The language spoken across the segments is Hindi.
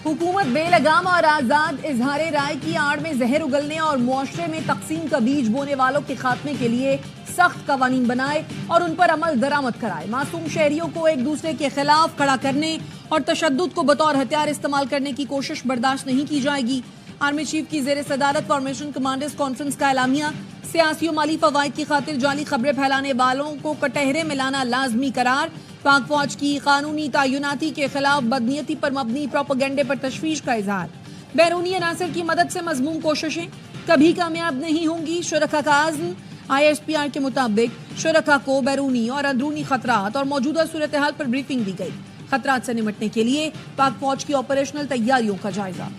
हुकूमत बेलगाम और आजाद इजहार राय की आड़ में जहर उगलने और मुआशरे में तकसीम का बीज बोने वालों के खात्मे के लिए सख्त कवानीन बनाए और उन पर अमल दरामद कराए। मासूम शहरियों को एक दूसरे के खिलाफ खड़ा करने और तशद्दुद को बतौर हथियार इस्तेमाल करने की कोशिश बर्दाश्त नहीं की जाएगी। आर्मी चीफ की जेर सदारत फॉर्मेशन कमांडर्स कॉन्फ्रेंस का एलामिया। सियासी और माली फवाइद की खातिर जाली खबरें फैलाने वालों को कटहरे में लाना लाजमी करार। पाक फौज की कानूनी तायुनाती के खिलाफ बदनीयती पर मबनी प्रोपेगेंडे पर तशवीश का इजहार। बैरूनी अनासर की मदद से मजमूम कोशिशें कभी कामयाब नहीं होंगी, शुरका का आज़्म। ISPR के मुताबिक शुरका को बैरूनी और अंदरूनी खतरात और मौजूदा सूरत हाल पर ब्रीफिंग दी गई। खतरात से निपटने के लिए पाक फौज की ऑपरेशनल तैयारियों का जायजा।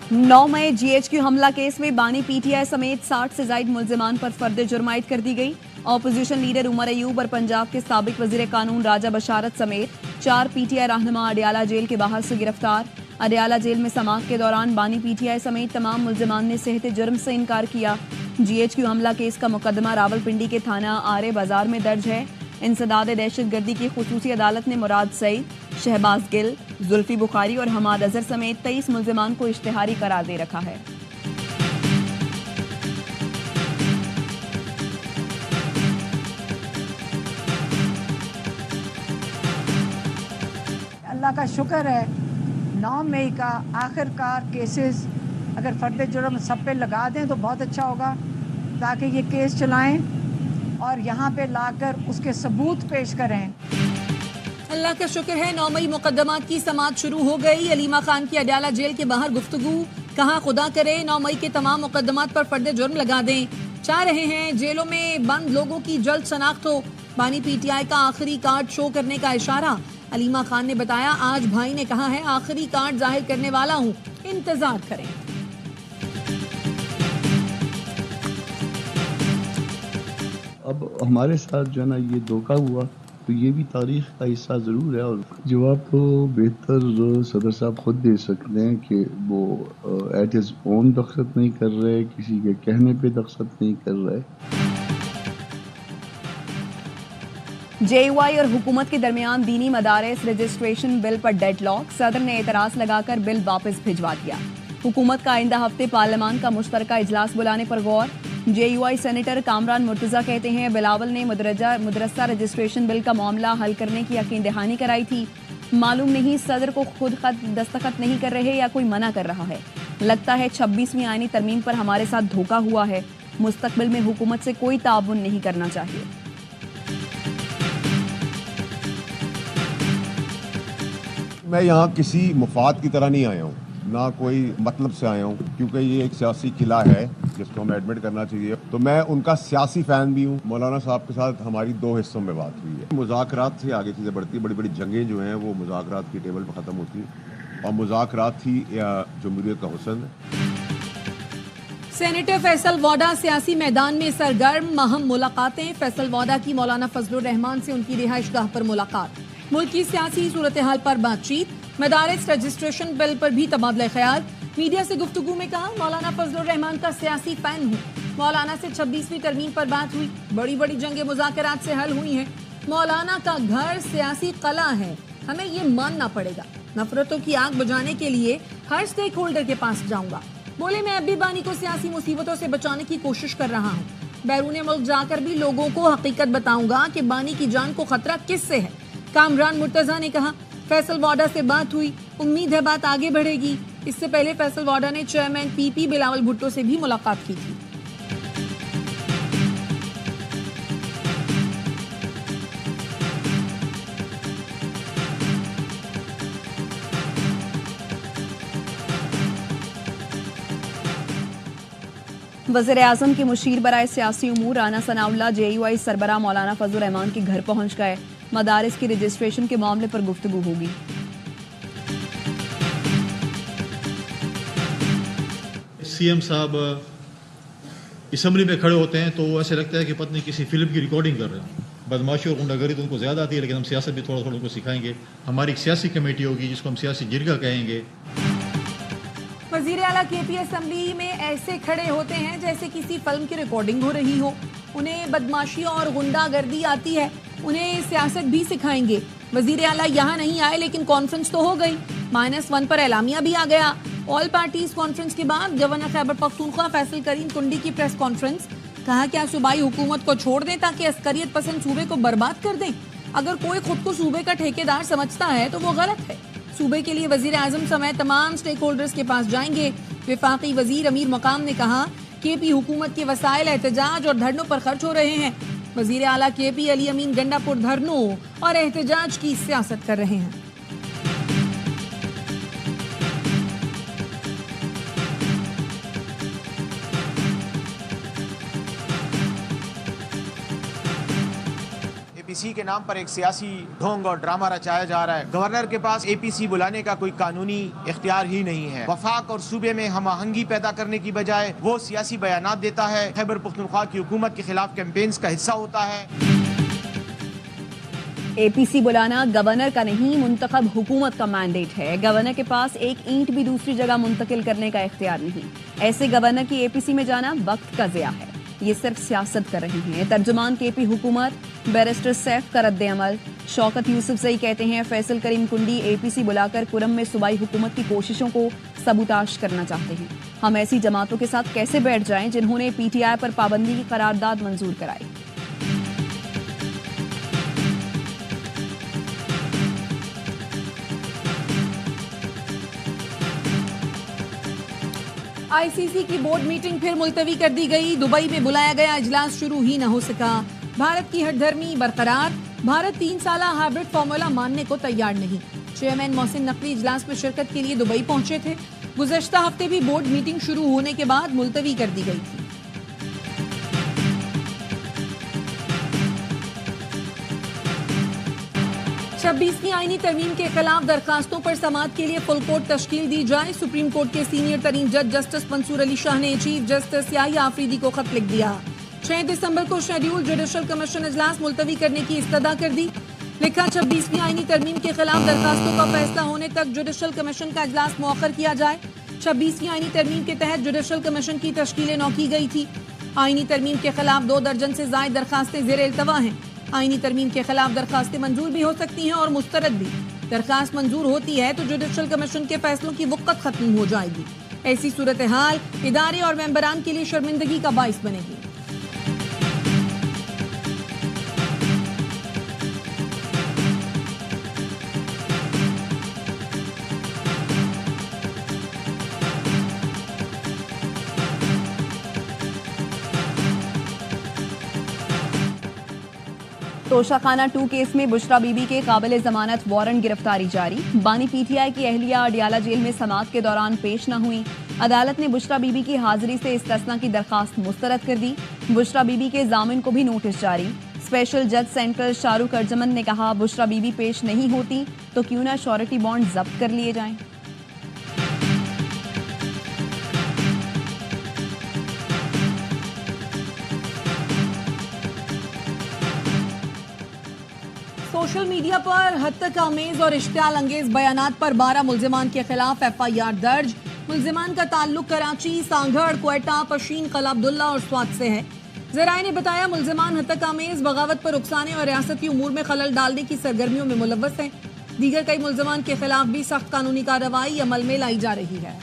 नौ मई GHQ हमला केस में बानी PTI समेत 60 से ज्यादा मुल्जिमान पर फर्द जुर्म आयद कर दी गई। ऑपोजिशन लीडर उमर अयूब और पंजाब के साबिक वजीर कानून राजा बशारत समेत 4 PTI रहनुमा अडयाला जेल के बाहर से गिरफ्तार। अडयाला जेल में समाअत के दौरान बानी PTI समेत तमाम मुल्जिमान ने सेहत जुर्म से इनकार किया। GHQ हमला केस का मुकदमा रावलपिंडी के थाना आरे बाजार में दर्ज है। इंसदाद दहशतगर्दी की खुसूसी अदालत ने मुराद सईद, शहबाज गिल, जुल्फी बुखारी और हमाद अजहर समेत 23 मुल्जिमान को इश्तिहारी करार दे रखा है। अल्लाह का शुक्र है 9 मई का आखिरकार केसेस अगर फर्द जुर्म सब पे लगा दें तो बहुत अच्छा होगा, ताकि ये केस चलाएं और यहाँ पे लाकर उसके सबूत पेश करें। अल्लाह का शुक्र है 9 मई मुकदमात की समाअत शुरू हो गई। अलीमा खान की अडयाला जेल के बाहर गुफ्तगू। कहा खुदा करे 9 मई के तमाम मुकदमात पर फर्द जुर्म लगा दें। चाह रहे हैं जेलों में बंद लोगों की जल्द शनाख्त हो। बानी PTI का आखिरी कार्ड शो करने का इशारा। अलीमा खान ने बताया, आज भाई ने कहा है आखिरी कार्ड जाहिर करने वाला हूँ, इंतजार करें। अब हमारे साथ जो है ना ये धोखा हुआ, तो ये भी तारीख का हिस्सा ज़रूर है। और जवाब तो बेहतर सदर साहब खुद दे सकते हैं कि वो एट हिज ओन दस्तखत नहीं कर रहे, किसी के कहने पे दस्तखत नहीं कर रहे। JUI और हुकूमत के दरमियान दीनी मदारिस रजिस्ट्रेशन बिल पर डेडलॉक। सदर ने एतराज लगाकर बिल वापस भिजवा दिया। हुकूमत का आइंदा हफ्ते पार्लियामान का मुश्तरका इजलास बुलाने पर गौर। JUI सेनेटर कामरान मुर्तजा कहते हैं, बिलावल ने मदरसा रजिस्ट्रेशन बिल का मामला हल करने की यकीन दहानी कराई थी। मालूम नहीं सदर को खुद खत दस्तखत नहीं कर रहे या कोई मना कर रहा है। लगता है 26वीं आईनी तरमीम पर हमारे साथ धोखा हुआ है। मुस्तकबिल में हुकूमत से कोई ताउन नहीं करना चाहिए। मैं यहाँ किसी मुफाद की तरह नहीं आया हूँ, ना कोई मतलब से आया हूँ, क्योंकि ये एक सियासी किला है जिसको हमें एडमिट करना चाहिए। तो मैं उनका सियासी फ़ैन भी हूँ। मौलाना साहब के साथ हमारी 2 हिस्सों में बात हुई है। मुज़ाकरात से आगे चीज़ें बढ़ती, बड़ी बड़ी जंगें जो हैं वो मुज़ाकरात की टेबल पर ख़त्म होती, और मुज़ाकरात ही जमहूरियत का हुस्न है। सेनेटर फैसल वाडा सियासी मैदान में सरगर्म। अहम मुलाकातें। फैसल वाडा की मौलाना फजलुर रहमान से उनकी रिहाइशगाह पर मुलाकात। मुल्क की सियासी सूरत हाल पर बातचीत। मदारिस रजिस्ट्रेशन बिल पर भी तबादला ख्याल। मीडिया से गुफ्तगू में कहा, मौलाना फजलुर रहमान का सियासी फैन हूँ। मौलाना से 26वीं तरमीम पर बात हुई। बड़ी बड़ी जंगे मुज़ाकरात से हल हुई हैं। मौलाना का घर सियासी कला है, हमें ये मानना पड़ेगा। नफरतों की आग बुझाने के लिए हर स्टेक होल्डर के पास जाऊंगा। बोले, मैं अब भी बानी को सियासी मुसीबतों से बचाने की कोशिश कर रहा हूँ। बैरून मुल्क जाकर भी लोगों को हकीकत बताऊंगा कि बानी की जान को खतरा किससे है। कामरान मुर्तजा ने कहा, फैसल वाडा से बात हुई, उम्मीद है बात आगे बढ़ेगी। इससे पहले फैसल वाडा ने चेयरमैन PP बिलावल भुट्टो से भी मुलाकात की थी। वज़ीर आज़म के मुशीर बराए सियासी उमूर राना सनाउल्लाह JUI सरबराह मौलाना फजलुर रहमान के घर पहुंच गए। मदारिस की रजिस्ट्रेशन के मामले पर गुफ्तगू होगी। CM साहब असम्बली में खड़े होते हैं तो ऐसे लगता है कि पत्नी किसी फिल्म की रिकॉर्डिंग कर रहे हैं। बदमाशी और गुंडागर्दी तो उनको ज़्यादा आती है, लेकिन हम सियासत भी थोड़ा थोड़ा उनको सिखाएंगे। हमारी एक सियासी कमेटी होगी जिसको हम सियासी जिरगा कहेंगे। वजीर आला केपी असेंबली में ऐसे खड़े होते हैं जैसे किसी फिल्म की रिकॉर्डिंग हो रही हो। उन्हें बदमाशी और गुंडागर्दी आती है, उन्हें सियासत भी सिखाएंगे। वजीर आला यहाँ नहीं आए लेकिन कॉन्फ्रेंस तो हो गई, -1 पर एलामिया भी आ गया। ऑल पार्टीज कॉन्फ्रेंस के बाद गवर्नर खैबर पख्तूनख्वा फैसल करीम कुंडी की प्रेस कॉन्फ्रेंस। कहा क्या सूबाई हुकूमत को छोड़ दें ताकि अस्करियत पसंद सूबे को बर्बाद कर दें। अगर कोई खुद को सूबे का ठेकेदार समझता है तो वो गलत है। सूबे के लिए वजीर आजम समेत तमाम स्टेक होल्डर्स के पास जाएंगे। विफाकी वजीर अमीर मकाम ने कहा केपी हुकूमत के वसाइल एहतजाज और धरनों पर खर्च हो रहे हैं। वजीर आला केपी अली अमीन गंडापुर धरनों और एहतजाज की सियासत कर रहे हैं। एपीसी के नाम पर एक सियासी ढोंग और ड्रामा रचाया जा रहा है। गवर्नर के पास एपीसी बुलाने का कोई कानूनी इख्तियार ही नहीं है। वफाक और सूबे में हम आहंगी पैदा करने की बजाय वो सियासी बयानात देता है, खैबर पख्तूनख्वा की हुकूमत के खिलाफ कैंपेन्स का हिस्सा होता है। एपीसी बुलाना गवर्नर का नहीं, मुंतखब हुकूमत का मैंडेट है। गवर्नर के पास एक ईंट भी दूसरी जगह मुंतकिल करने का इख्तियार नहीं। ऐसे गवर्नर की एपीसी में जाना वक्त का ज़िया है। ये सिर्फ सियासत कर रहे हैं। तर्जुमान केपी हुकूमत बैरिस्टर सैफ का रद्द अमल। शौकत यूसुफजई कहते हैं फैसल करीम कुंडी एपीसी बुलाकर कुरम में सूबाई हुकूमत की कोशिशों को सबूताश करना चाहते हैं। हम ऐसी जमातों के साथ कैसे बैठ जाएं जिन्होंने पीटीआई पर पाबंदी की करारदाद मंजूर कराई। आईसीसी की बोर्ड मीटिंग फिर मुलतवी कर दी गई। दुबई में बुलाया गया इजलास शुरू ही न हो सका। भारत की हठधर्मी बरकरार। भारत 3 साला हाइब्रिड फॉर्मूला मानने को तैयार नहीं। चेयरमैन मोहसिन नकवी इजलास में शिरकत के लिए दुबई पहुंचे थे। गुज़श्ता हफ्ते भी बोर्ड मीटिंग शुरू होने के बाद मुलतवी कर दी गई थी। छब्बीसवीं आईनी तरमीम के खिलाफ दरखास्तों पर समाअत के लिए फुल कोर्ट तश्कील दी जाए। सुप्रीम कोर्ट के सीनियर तरीन जज जस्टिस मंसूर अली शाह ने चीफ जस्टिस याहिया आफरीदी को खत लिख दिया। 6 दिसंबर को शेड्यूल जुडिशल कमीशन इजलास मुलतवी करने की इस्तदा कर दी। लिखा 26वीं आईनी तरमीम के खिलाफ दरखास्तों का फैसला होने तक जुडिशल कमीशन का इजलास मौखर किया जाए। 26वीं आईनी तरमीम के तहत जुडिशल कमीशन की तश्कील नौ की गई थी। आईनी तरमीम के खिलाफ 2 दर्जन से ज्यादा दरखास्तें ज़ेर इल्तवा हैं। आईनी तरमीम के खिलाफ दरखास्तें मंजूर भी हो सकती हैं और मुस्तरद भी। दरखास्त मंजूर होती है तो जुडिशल कमीशन के फैसलों की वक़्त खत्म हो जाएगी। ऐसी सूरत हाल इदारे और मेंबरान के लिए शर्मिंदगी का बाइस बनेगी। तोशाखाना 2 केस में बुशरा बीबी के काबिल जमानत वारंट गिरफ्तारी जारी। बानी पीटीआई की अहलिया अडियाला जेल में समाअत के दौरान पेश न हुई। अदालत ने बुशरा बीबी की हाजिरी से इस्तिस्ना की दरखास्त मुस्तरद कर दी। बुशरा बीबी के जामिन को भी नोटिस जारी। स्पेशल जज सेंट्रल शाहरुख अर्जमन ने कहा बुशरा बीबी पेश नहीं होती तो क्यों ना श्योरिटी बॉन्ड जब्त कर लिए जाएं। सोशल मीडिया पर हद तक आमेज और इश्तियाल अंगेज बयानात पर 12 मुल्जिमान के खिलाफ FIR दर्ज। मुल्जिमान का ताल्लुक कराची, सांगड़, क्वेटा, पशीन, कला अब्दुल्ला और स्वात से है। ज़राए ने बताया मुल्जिमान हद तक आमेज बगावत पर उकसाने और रियासती उमूर में खलल डालने की सरगर्मियों में मुलव्वस हैं। दीगर कई मुल्जिमान के खिलाफ भी सख्त कानूनी कार्रवाई अमल में लाई जा रही है।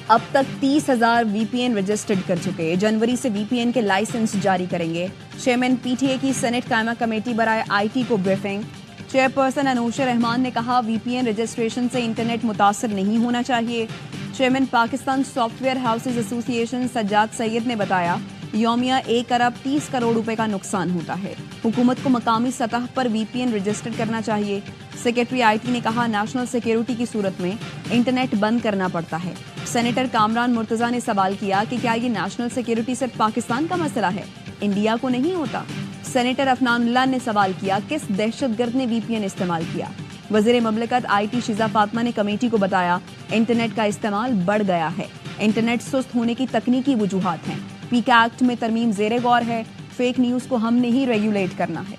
अब तक 30,000 VPN रजिस्टर्ड कर चुके। जनवरी से VPN के लाइसेंस जारी करेंगे। चेयरमैन PTA की सेनेट कायमा कमेटी बराए IT को ब्रीफिंग। चेयरपर्सन अनूशा रहमान ने कहा VPN रजिस्ट्रेशन से इंटरनेट मुतासर नहीं होना चाहिए। Chairman Pakistan software houses association Sajjad Syed ने बताया यौमिया 1 अरब 30 करोड़ रुपए का नुकसान होता है। हुकूमत को मकामी सतह पर VPN रजिस्टर करना चाहिए। सेक्रेटरी IT ने कहा नेशनल सिक्योरिटी की सूरत में इंटरनेट बंद करना पड़ता है। सेनेटर कामरान मुर्तजा ने सवाल किया कि क्या ये नेशनल सिक्योरिटी सिर्फ पाकिस्तान का मसला है, इंडिया को नहीं होता। सेनेटर अफनानुल्लाह ने सवाल किया किस दहशतगर्द ने VPN इस्तेमाल किया। वज़ीर ममलकत IT शिजा फातिमा ने कमेटी को बताया इंटरनेट का इस्तेमाल बढ़ गया है। इंटरनेट सुस्त होने की तकनीकी वजूहात हैं। पीका एक्ट में तरमीम ज़ेरे गौर है। फेक न्यूज़ को हमने ही रेगुलेट करना है।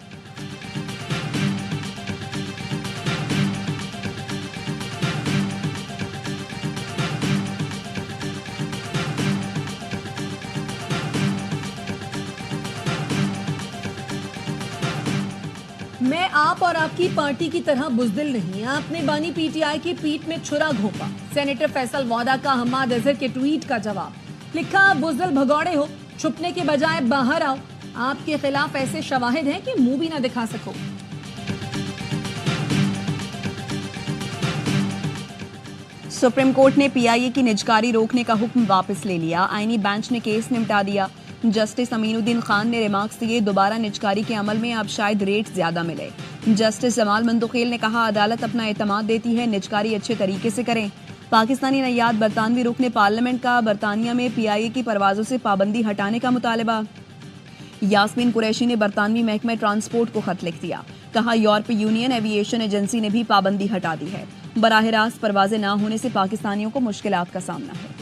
आप और आपकी पार्टी की तरह बुजदिल नहीं, आपने बानी पीटीआई की पीठ में छुरा घोंपा। सेनेटर फैसल वादा का हम्माद अजहर के ट्वीट का जवाब। लिखा, आप बुजदिल भगौड़े हो, छुपने के बजाय बाहर आओ। आपके खिलाफ ऐसे शवाहिद हैं कि मुंह भी ना दिखा सको। सुप्रीम कोर्ट ने पीआईए की निजकारी रोकने का हुक्म वापस ले लिया। आईनी बेंच ने केस निपटा दिया। जस्टिस अमीनुद्दीन खान ने रिमार्क्स दिए, दोबारा निजकारी के अमल में अब शायद रेट ज्यादा मिले। जस्टिस जमाल मंदुखेल ने कहा, अदालत अपना एतमाद देती है, निजकारी अच्छे तरीके से करें। पाकिस्तानी नैयाद बरतानवी रुकन ने पार्लियामेंट का बरतानिया में पीआईए की परवाजों से पाबंदी हटाने का मुतालबा। यास्मीन कुरैशी ने बरतानवी महकमे ट्रांसपोर्ट को खत लिख दिया। कहा, यूरोपीय यूनियन एविएशन एजेंसी ने भी पाबंदी हटा दी है। बराह रास्त परवाजें न होने से पाकिस्तानियों को मुश्किलात का सामना है।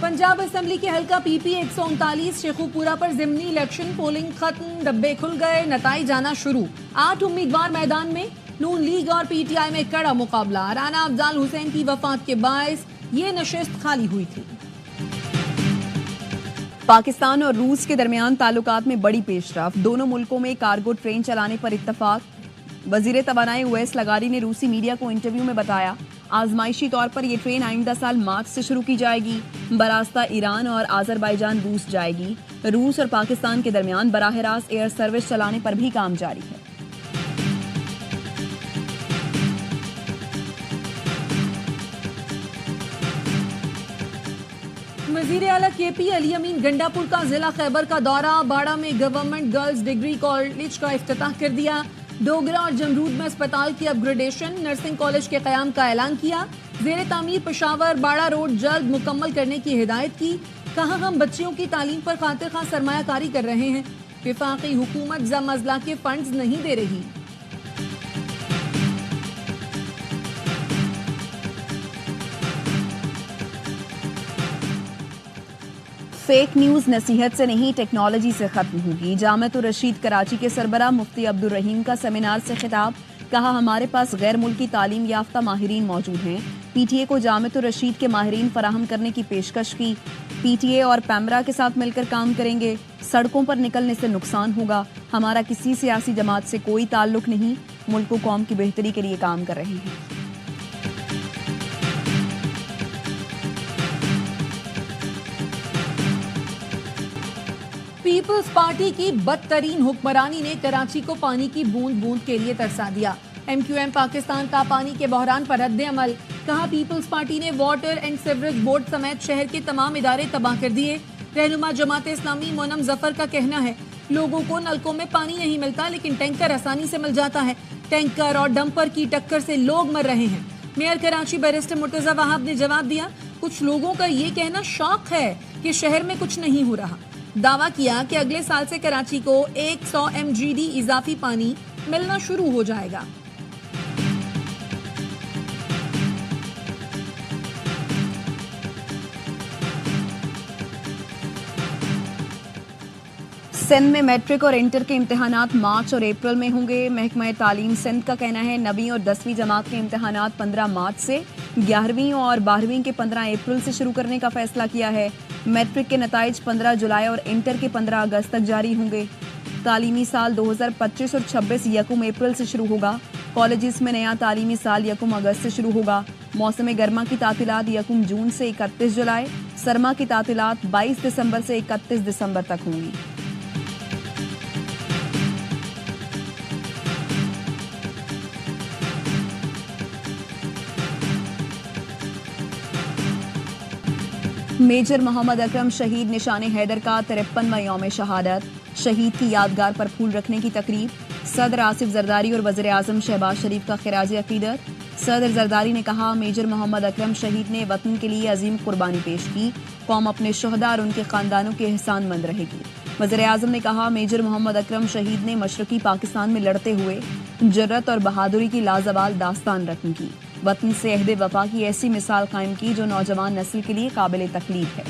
पंजाब असेंबली के हल्का पीपी 139 शेखुपुरा पर जिमनी इलेक्शन पोलिंग खत्म, डब्बे खुल गए, नताई जाना शुरू। 8 उम्मीदवार मैदान में। नून लीग और पीटीआई में कड़ा मुकाबला। राना अफजाल हुसैन की वफात के बायस ये नशिस्त खाली हुई थी। पाकिस्तान और रूस के दरमियान ताल्लुकात में बड़ी पेशरफ। दोनों मुल्कों में कार्गो ट्रेन चलाने पर इत्तफाक। वजीर तवानाई उवैस लगारी ने रूसी मीडिया को इंटरव्यू में बताया, आजमाइशी तौर पर यह ट्रेन आइंदा साल मार्च से शुरू की जाएगी। बरास्ता ईरान और आजरबाईजान रूस जाएगी। रूस और पाकिस्तान के दरमियान बराह रास्त एयर सर्विस चलाने पर भी काम जारी है। वजीर आला केपी अली अमीन गंडापुर का जिला खैबर का दौरा। बाड़ा में गवर्नमेंट गर्ल्स डिग्री कॉलेज का इफ्तिताह कर दिया। डोगरा और जमरूद में अस्पताल की अपग्रेडेशन, नर्सिंग कॉलेज के कयाम का ऐलान किया। जेर तामीर पेशावर बाड़ा रोड जल्द मुकम्मल करने की हिदायत की। कहा, हम बच्चियों की तालीम पर खातिर खां सरमायाकारी कर रहे हैं। विफाकी हुकूमत ज़मज़ला के फंड्स नहीं दे रही। फेक न्यूज नसीहत से नहीं, टेक्नोलॉजी से खत्म होगी। जामतुर रशीद कराची के सरबरा मुफ्ती अब्दुल रहीम का सेमिनार से खिताब। कहा, हमारे पास गैर मुल्की तालीम याफ्ता माहिरीन मौजूद हैं। पीटीए को जामतुर रशीद के माहिरीन फराहम करने की पेशकश की। पीटीए और पैमरा के साथ मिलकर काम करेंगे। सड़कों पर निकलने से नुकसान होगा। हमारा किसी सियासी जमात से कोई ताल्लुक नहीं। मुल्क व कौम की बेहतरी के लिए काम कर रहे हैं। पीपल्स पार्टी की बदतरीन हुक्मरानी ने कराची को पानी की बूंद बूंद के लिए तरसा दिया। एमक्यूएम पाकिस्तान का पानी के बहरान पर रद्द अमल। कहा, पीपल्स पार्टी ने वाटर एंड सीवरेज बोर्ड समेत शहर के तमाम इदारे तबाह कर दिए। रहनुमा जमात इस्लामी मोनम जफर का कहना है, लोगों को नलकों में पानी नहीं मिलता, लेकिन टैंकर आसानी से मिल जाता है। टैंकर और डंपर की टक्कर से लोग मर रहे हैं। मेयर कराची बैरिस्टर मुर्तजा वहाब ने जवाब दिया, कुछ लोगों का ये कहना शौक है कि शहर में कुछ नहीं हो रहा। दावा किया कि अगले साल से कराची को 100 MGD इजाफी पानी मिलना शुरू हो जाएगा। सिंध में मैट्रिक और इंटर के इम्तिहानात मार्च और अप्रैल में होंगे। महकमा तालीम सिंध का कहना है, 9वीं और 10वीं जमात के इम्तिहानात 15 मार्च से, 11वीं और 12वीं के 15 अप्रैल से शुरू करने का फैसला किया है। मैट्रिक के नताइज 15 जुलाई और इंटर के 15 अगस्त तक जारी होंगे। तालीमी साल 2025 और 26 यकम अप्रैल से शुरू होगा। कॉलेजेस में नया तालीमी साल यकम अगस्त से शुरू होगा। मौसम गर्मा की तातीलात यकम जून से 31 जुलाई, सरमा की तातीलात 22 दिसंबर से 31 दिसंबर तक होंगी। मेजर मोहम्मद अकरम शहीद निशान हैदर का 53वां यौम शहादत। शहीद की यादगार पर फूल रखने की तकरीब। सदर आसिफ जरदारी और वज़ीर आज़म शहबाज शरीफ का खिराज अकीदत। सदर जरदारी ने कहा, मेजर मोहम्मद अकरम शहीद ने वतन के लिए अजीम कुर्बानी पेश की। कौम अपने शुहदा और उनके खानदानों के एहसानमंद रहेगी। वज़ीर आज़म ने कहा, मेजर मोहम्मद अकरम शहीद ने मशरकी पाकिस्तान में लड़ते हुए जुर्रत और बहादुरी की लाजवाल दास्तान रकम की। वतन से अहद वफा की ऐसी मिसाल कायम की जो नौजवान नस्ल के लिए काबिल तकलीद है।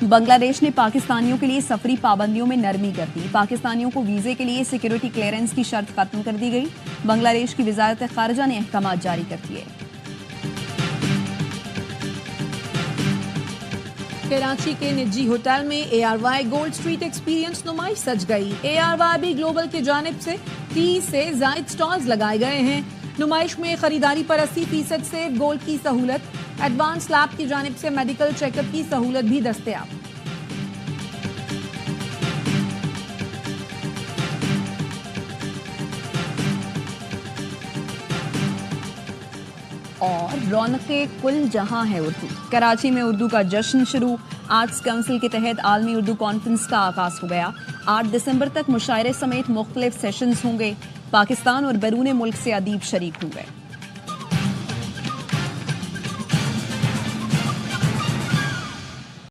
बांग्लादेश ने पाकिस्तानियों के लिए सफरी पाबंदियों में नरमी कर दी। पाकिस्तानियों को वीजे के लिए सिक्योरिटी क्लियरेंस की शर्त खत्म कर दी गई। बांग्लादेश की वजारत खारजा ने अहकाम जारी कर दिए। कराची के निजी होटल में ARY गोल्ड स्ट्रीट एक्सपीरियंस नुमाइश सज गई। ARYB ग्लोबल की जानिब से 30 से जायद स्टॉल्स लगाए गए हैं। नुमाइश में खरीदारी पर 80% से गोल्ड की सहूलत, एडवांस लैब की जानिब से मेडिकल चेकअप की सहूलत भी दस्तयाब। और रौनके कुल जहां है उर्दू। कराची में उर्दू का जश्न शुरू। आर्ट्स काउंसिल के तहत आलमी उर्दू कॉन्फ्रेंस का आगाज हो गया। 8 दिसंबर तक मुशायरे समेत मुख्तलिफ सेशंस होंगे। पाकिस्तान और बैरून मुल्क से अदीब शरीक होंगे।